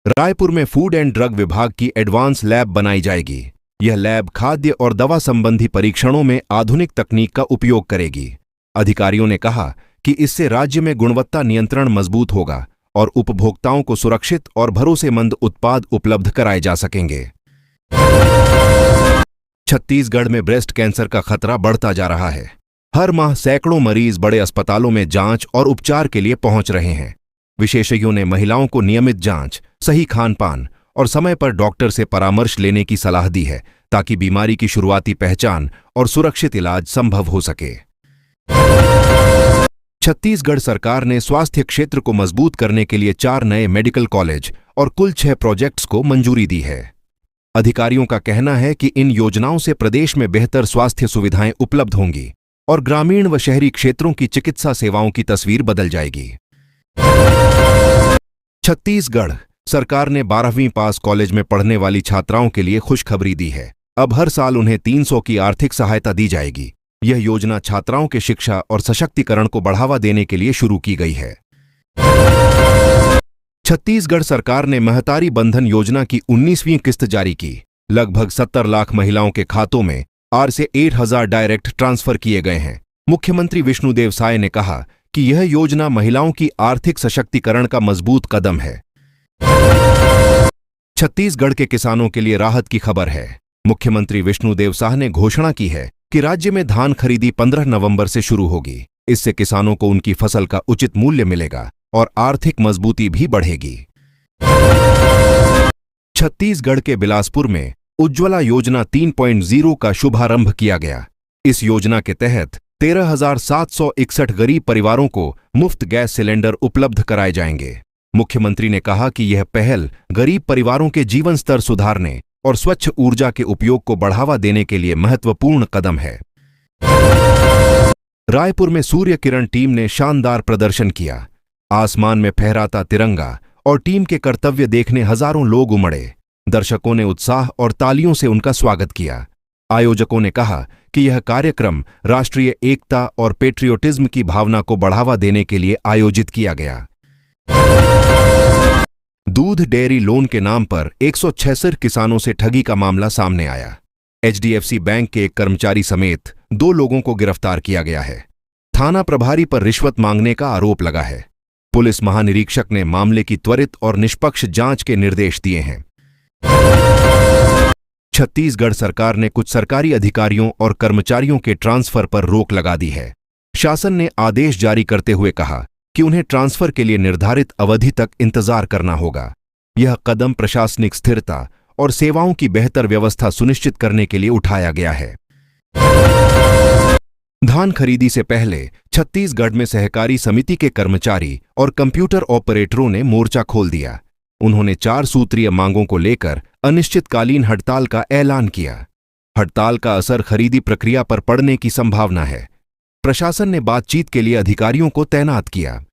रायपुर में food and drug विभाग की एडवांस लैब बनाई जाएगी। यह लैब खाद्य और दवा संबंधी परीक्षणों में आधुनिक तकनीक का उपयोग करेगी। अधिकारियों ने कहा कि इससे राज्य में गुणवत्ता नियंत्रण मजबूत होगा और उपभोक्ताओं को सुरक्षित और भरोसेमंद उत्पाद उपलब्ध कराए जा सकेंगे। छत्तीसगढ़ में ब्रेस्ट कैंसर का खतरा बढ़ता जा रहा है। हर माह सैकड़ों मरीज बड़े अस्पतालों में जांच और उपचार के लिए पहुंच रहे हैं। विशेषज्ञों ने महिलाओं को नियमित जांच, सही खान-पान और समय पर डॉक्टर से परामर्श लेने की सलाह दी है ताकि बीमारी की शुरुआती पहचान और सुरक्षित इलाज संभव हो सके। छत्तीसगढ़ सरकार ने स्वास्थ्य क्षेत्र को मजबूत करने के लिए 4 नए मेडिकल कॉलेज और कुल 6 प्रोजेक्ट्स को मंजूरी दी है। अधिकारियों का कहना है कि इन योजनाओं से प्रदेश में बेहतर स्वास्थ्य सुविधाएं उपलब्ध होंगी और ग्रामीण व शहरी क्षेत्रों की चिकित्सा सेवाओं की तस्वीर बदल जाएगी। छत्तीसगढ़ सरकार ने 12वीं पास कॉलेज में पढ़ने वाली छात्राओं के लिए खुशखबरी दी है। अब हर साल उन्हें 300 की आर्थिक सहायता दी जाएगी। यह योजना छात्राओं के शिक्षा और सशक्तिकरण को बढ़ावा देने के लिए शुरू की गई है। छत्तीसगढ़ सरकार ने महतारी बंधन योजना की 19वीं किस्त जारी की। लगभग 70 लाख महिलाओं के खातों में 8 से 8,000 डायरेक्ट ट्रांसफर किए गए हैं। मुख्यमंत्री विष्णुदेव साय ने कहा कि यह योजना महिलाओं की आर्थिक सशक्तिकरण का मजबूत कदम है। छत्तीसगढ़ के किसानों के लिए राहत की खबर है। मुख्यमंत्री विष्णुदेव साय ने घोषणा की है कि राज्य में धान खरीदी 15 नवंबर से शुरू होगी। इससे किसानों को उनकी फसल का उचित मूल्य मिलेगा और आर्थिक मजबूती भी बढ़ेगी। छत्तीसगढ़ के बिलासपुर में उज्ज्वला योजना 3.0 का शुभारंभ किया गया। इस योजना के तहत 13,761 गरीब परिवारों को मुफ्त गैस सिलेंडर उपलब्ध कराए जाएंगे। मुख्यमंत्री ने कहा कि यह पहल गरीब परिवारों के जीवन स्तर सुधारने और स्वच्छ ऊर्जा के उपयोग को बढ़ावा देने के लिए महत्वपूर्ण कदम है। रायपुर में सूर्य किरण टीम ने शानदार प्रदर्शन किया। आसमान में फहराता तिरंगा और टीम के कर्तव्य देखने हजारों लोग उमड़े। दर्शकों ने उत्साह और तालियों से उनका स्वागत किया। आयोजकों ने कहा कि यह कार्यक्रम राष्ट्रीय एकता और पेट्रियोटिज्म की भावना को बढ़ावा देने के लिए आयोजित किया गया। दूध डेयरी लोन के नाम पर 166 किसानों से ठगी का मामला सामने आया। HDFC बैंक के एक कर्मचारी समेत 2 लोगों को गिरफ्तार किया गया है। थाना प्रभारी पर रिश्वत मांगने का आरोप लगा है। पुलिस महानिरीक्षक ने मामले की त्वरित और निष्पक्ष जांच के निर्देश दिए हैं। छत्तीसगढ़ सरकार ने कुछ सरकारी अधिकारियों और कर्मचारियों के ट्रांसफर पर रोक लगा दी है। शासन ने आदेश जारी करते हुए कहा कि उन्हें ट्रांसफर के लिए निर्धारित अवधि तक इंतजार करना होगा। यह कदम प्रशासनिक स्थिरता और सेवाओं की बेहतर व्यवस्था सुनिश्चित करने के लिए उठाया गया है। धान खरीदी से पहले छत्तीसगढ़ में सहकारी समिति के कर्मचारी और कंप्यूटर ऑपरेटरों ने मोर्चा खोल दिया। उन्होंने 4 सूत्रीय मांगों को लेकर अनिश्चितकालीन हड़ताल का ऐलान किया। हड़ताल का असर खरीदी प्रक्रिया पर पड़ने की संभावना है। प्रशासन ने बातचीत के लिए अधिकारियों को तैनात किया।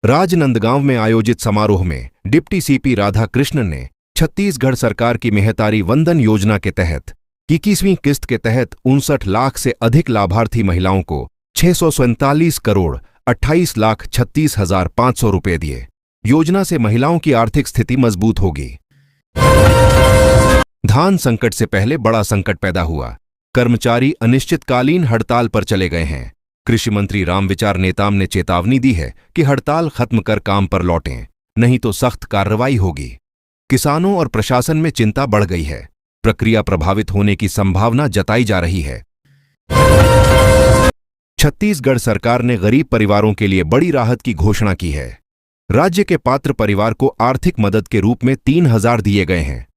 राजनांदगांव में आयोजित समारोह में डिप्टी CP राधाकृष्णन ने छत्तीसगढ़ सरकार की मेहतारी वंदन योजना के तहत 21वीं किस्त के तहत 59 लाख से अधिक लाभार्थी महिलाओं को 647 करोड़ 28,36,500 रुपए दिए। योजना से महिलाओं की आर्थिक स्थिति मजबूत होगी। धान संकट से पहले बड़ा संकट पैदा हुआ। कर्मचारी अनिश्चितकालीन हड़ताल पर चले गए हैं। कृषि मंत्री रामविचार नेताम ने चेतावनी दी है कि हड़ताल खत्म कर काम पर लौटें, नहीं तो सख्त कार्रवाई होगी। किसानों और प्रशासन में चिंता बढ़ गई है। प्रक्रिया प्रभावित होने की संभावना जताई जा रही है। छत्तीसगढ़ सरकार ने गरीब परिवारों के लिए बड़ी राहत की घोषणा की है। राज्य के पात्र परिवार को आर्थिक मदद के रूप में 3,000 दिए गए हैं।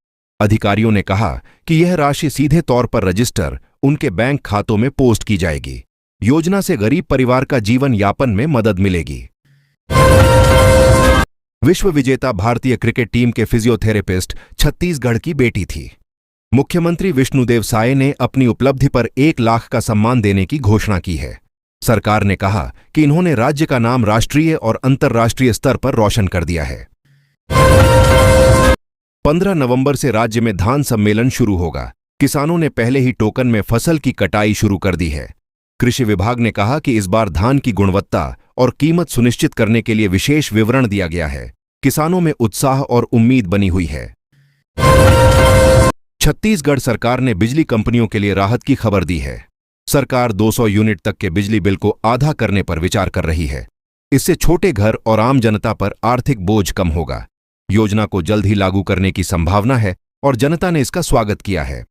अधिकारियों ने कहा कि यह राशि सीधे तौर पर रजिस्टर उनके बैंक खातों में पोस्ट की जाएगी। योजना से गरीब परिवार का जीवन यापन में मदद मिलेगी। विश्व विजेता भारतीय क्रिकेट टीम के फिजियोथेरेपिस्ट छत्तीसगढ़ की बेटी थी। मुख्यमंत्री विष्णुदेव साय ने अपनी उपलब्धि पर 1 लाख का सम्मान देने की घोषणा की है। सरकार ने कहा कि इन्होंने राज्य का नाम राष्ट्रीय और अंतर्राष्ट्रीय स्तर पर रोशन कर दिया है। 15 नवंबर से राज्य में धान सम्मेलन शुरू होगा। किसानों ने पहले ही टोकन में फसल की कटाई शुरू कर दी है। कृषि विभाग ने कहा कि इस बार धान की गुणवत्ता और कीमत सुनिश्चित करने के लिए विशेष विवरण दिया गया है। किसानों में उत्साह और उम्मीद बनी हुई है। छत्तीसगढ़ सरकार ने बिजली कंपनियों के लिए राहत की खबर दी है। सरकार 200 यूनिट तक के बिजली बिल को आधा करने पर विचार कर रही है। इससे छोटे घर और आम जनता पर आर्थिक बोझ कम होगा। योजना को जल्द ही लागू करने की संभावना है और जनता ने इसका स्वागत किया है।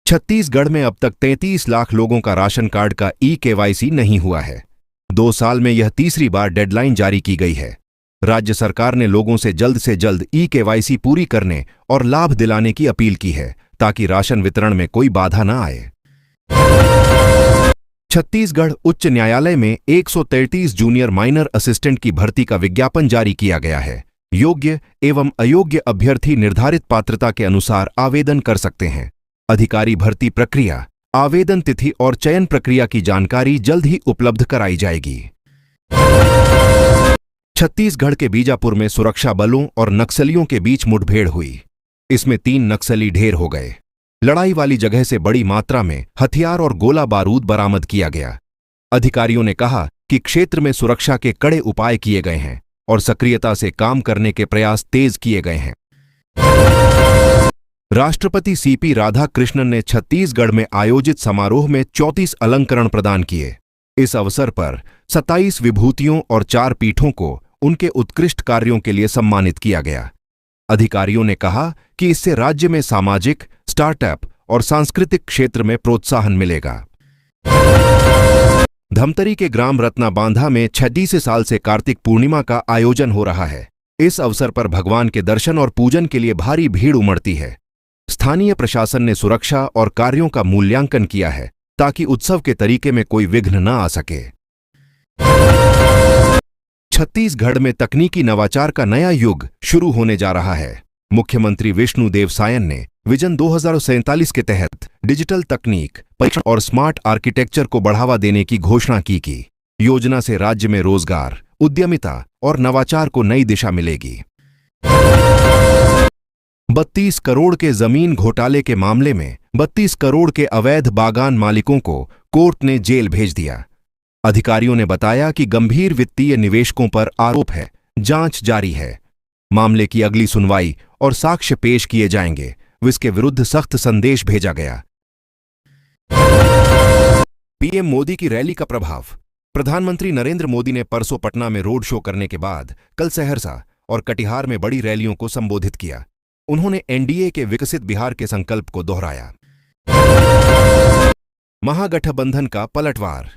छत्तीसगढ़ में अब तक 33 लाख लोगों का राशन कार्ड का ई-केवाईसी नहीं हुआ है। 2 साल में यह तीसरी बार डेडलाइन जारी की गई है। राज्य सरकार ने लोगों से जल्द ई-केवाईसी पूरी करने और लाभ दिलाने की अपील की है ताकि राशन वितरण में कोई बाधा न आए। छत्तीसगढ़ उच्च न्यायालय में 133 जूनियर माइनर असिस्टेंट की भर्ती का विज्ञापन जारी किया गया है। योग्य एवं अयोग्य अभ्यर्थी निर्धारित पात्रता के अनुसार आवेदन कर सकते हैं। अधिकारी भर्ती प्रक्रिया, आवेदन तिथि और चयन प्रक्रिया की जानकारी जल्द ही उपलब्ध कराई जाएगी। छत्तीसगढ़ के बीजापुर में सुरक्षा बलों और नक्सलियों के बीच मुठभेड़ हुई। इसमें 3 नक्सली ढेर हो गए। लड़ाई वाली जगह से बड़ी मात्रा में हथियार और गोला बारूद बरामद किया गया। अधिकारियों ने कहा कि क्षेत्र में सुरक्षा के कड़े उपाय किए गए हैं और सक्रियता से काम करने के प्रयास तेज किए गए हैं। राष्ट्रपति सीपी राधाकृष्णन ने छत्तीसगढ़ में आयोजित समारोह में 34 अलंकरण प्रदान किए। इस अवसर पर 27 विभूतियों और 4 पीठों को उनके उत्कृष्ट कार्यों के लिए सम्मानित किया गया। अधिकारियों ने कहा कि इससे राज्य में सामाजिक, स्टार्टअप और सांस्कृतिक क्षेत्र में प्रोत्साहन मिलेगा। धमतरी के ग्राम रत्ना बांधा में 36 साल से कार्तिक पूर्णिमा का आयोजन हो रहा है। इस अवसर पर भगवान के दर्शन और पूजन के लिए भारी भीड़ उमड़ती है। स्थानीय प्रशासन ने सुरक्षा और कार्यों का मूल्यांकन किया है ताकि उत्सव के तरीके में कोई विघ्न न आ सके। छत्तीसगढ़ में तकनीकी नवाचार का नया युग शुरू होने जा रहा है। मुख्यमंत्री विष्णुदेव सायन ने विजन 2047 के तहत डिजिटल तकनीक, परीक्षण और स्मार्ट आर्किटेक्चर को बढ़ावा देने की घोषणा की। योजना से राज्य में रोजगार, उद्यमिता और नवाचार को नई दिशा मिलेगी। 32 करोड़ के जमीन घोटाले के मामले में 32 करोड़ के अवैध बागान मालिकों को कोर्ट ने जेल भेज दिया। अधिकारियों ने बताया कि गंभीर वित्तीय निवेशकों पर आरोप है। जांच जारी है। मामले की अगली सुनवाई और साक्ष्य पेश किए जाएंगे। इसके विरुद्ध सख्त संदेश भेजा गया। पीएम मोदी की रैली का प्रभाव। प्रधानमंत्री नरेंद्र मोदी ने परसों पटना में रोड शो करने के बाद कल सहरसा और कटिहार में बड़ी रैलियों को संबोधित किया। उन्होंने एनडीए के विकसित बिहार के संकल्प को दोहराया। महागठबंधन का पलटवार।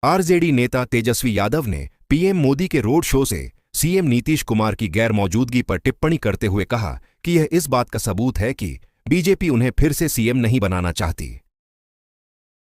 आरजेडी नेता तेजस्वी यादव ने पीएम मोदी के रोड शो से सीएम नीतीश कुमार की गैर मौजूदगी पर टिप्पणी करते हुए कहा कि यह इस बात का सबूत है कि बीजेपी उन्हें फिर से सीएम नहीं बनाना चाहती।